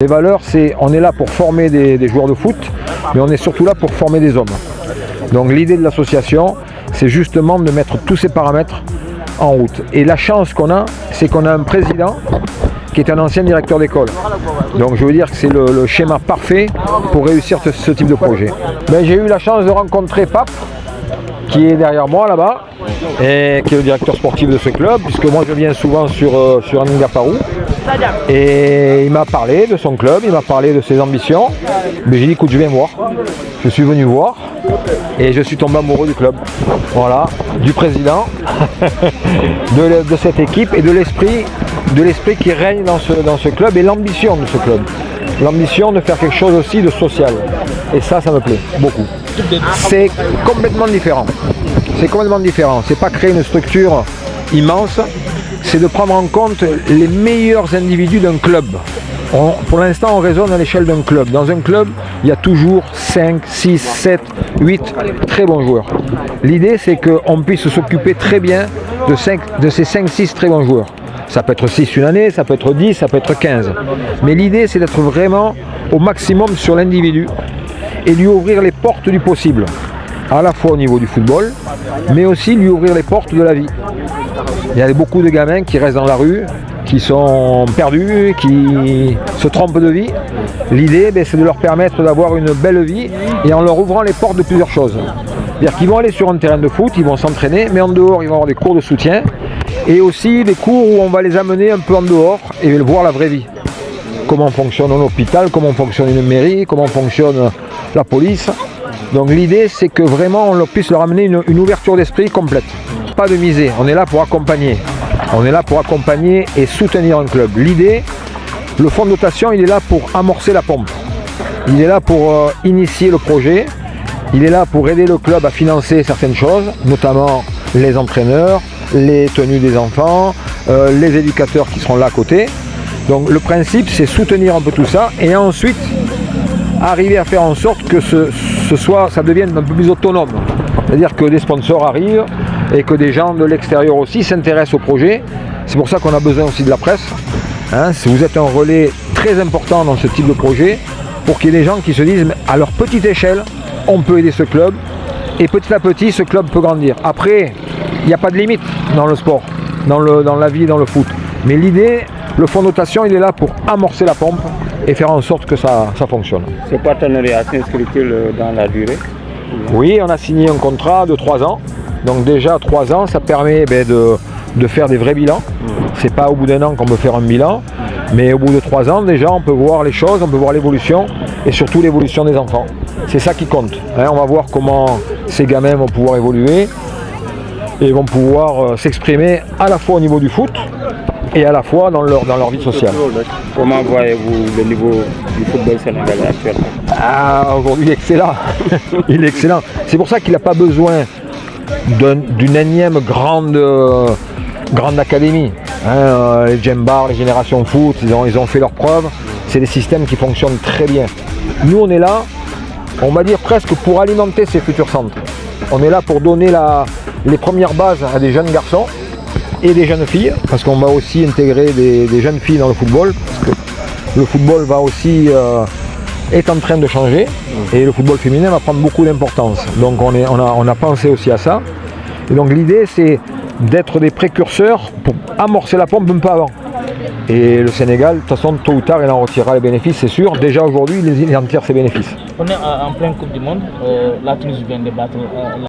Les valeurs, on est là pour former des joueurs de foot, mais on est surtout là pour former des hommes. Donc l'idée de l'association, c'est justement de mettre tous ces paramètres en route. Et la chance qu'on a, c'est qu'on a un président qui est un ancien directeur d'école. Donc je veux dire que c'est le schéma parfait pour réussir ce type de projet. J'ai eu la chance de rencontrer Pape, qui est derrière moi là-bas, et qui est le directeur sportif de ce club, puisque moi je viens souvent sur Aningaparou. Et il m'a parlé de son club, il m'a parlé de ses ambitions. Mais j'ai dit écoute, je viens voir. Je suis venu voir et je suis tombé amoureux du club. Voilà, du président, de cette équipe et de l'esprit qui règne dans ce club et l'ambition de ce club. L'ambition de faire quelque chose aussi de social. Et ça me plaît beaucoup. C'est complètement différent. C'est complètement différent. C'est pas créer une structure immense, c'est de prendre en compte les meilleurs individus d'un club. Pour l'instant, on raisonne à l'échelle d'un club. Dans un club, il y a toujours 5, 6, 7, 8 très bons joueurs. L'idée, c'est qu'on puisse s'occuper très bien de ces 5, 6 très bons joueurs. Ça peut être 6 une année, ça peut être 10, ça peut être 15. Mais l'idée, c'est d'être vraiment au maximum sur l'individu et lui ouvrir les portes du possible, à la fois au niveau du football, mais aussi lui ouvrir les portes de la vie. Il y a beaucoup de gamins qui restent dans la rue, qui sont perdus, qui se trompent de vie. L'idée, c'est de leur permettre d'avoir une belle vie et en leur ouvrant les portes de plusieurs choses. C'est-à-dire qu'ils vont aller sur un terrain de foot, ils vont s'entraîner, mais en dehors, ils vont avoir des cours de soutien et aussi des cours où on va les amener un peu en dehors et voir la vraie vie. Comment fonctionne un hôpital, comment fonctionne une mairie, comment fonctionne la police. Donc l'idée, c'est que vraiment on puisse leur amener une ouverture d'esprit complète. Pas de miser, on est là pour accompagner. On est là pour accompagner et soutenir un club. L'idée, le fonds de dotation, il est là pour amorcer la pompe. Il est là pour initier le projet. Il est là pour aider le club à financer certaines choses, notamment les entraîneurs, les tenues des enfants, les éducateurs qui seront là à côté. Donc le principe, c'est soutenir un peu tout ça et ensuite arriver à faire en sorte que ça devienne un peu plus autonome. C'est-à-dire que des sponsors arrivent et que des gens de l'extérieur aussi s'intéressent au projet. C'est pour ça qu'on a besoin aussi de la presse. Vous êtes un relais très important dans ce type de projet pour qu'il y ait des gens qui se disent à leur petite échelle, on peut aider ce club et petit à petit ce club peut grandir. Après, il n'y a pas de limite dans le sport, dans la vie, dans le foot. Mais l'idée, le fonds de dotation, il est là pour amorcer la pompe et faire en sorte que ça fonctionne. Ce partenariat s'inscrit-il dans la durée? Oui, on a signé un contrat de 3 ans. Donc déjà 3 ans, ça permet de faire des vrais bilans. C'est pas au bout d'un an qu'on peut faire un bilan, mais au bout de 3 ans, déjà on peut voir les choses, on peut voir l'évolution et surtout l'évolution des enfants. C'est ça qui compte. On va voir comment ces gamins vont pouvoir évoluer et vont pouvoir s'exprimer à la fois au niveau du foot et à la fois dans leur vie sociale. Comment voyez-vous le niveau du football sénégalais actuellement? Aujourd'hui, il est excellent. Il est excellent. C'est pour ça qu'il n'a pas besoin d'une énième grande académie. Les Djembar, les Générations Foot, ils ont fait leurs preuves. C'est des systèmes qui fonctionnent très bien. Nous, on est là, on va dire presque pour alimenter ces futurs centres. On est là pour donner les premières bases à des jeunes garçons et des jeunes filles, parce qu'on va aussi intégrer des jeunes filles dans le football, parce que le football est en train de changer et le football féminin va prendre beaucoup d'importance. Donc on a pensé aussi à ça. Et donc l'idée, c'est d'être des précurseurs pour amorcer la pompe un peu avant. Et le Sénégal, de toute façon, tôt ou tard, il en retirera les bénéfices, c'est sûr. Déjà aujourd'hui, il en tire ses bénéfices. On est en pleine Coupe du Monde. La Tunisie vient de battre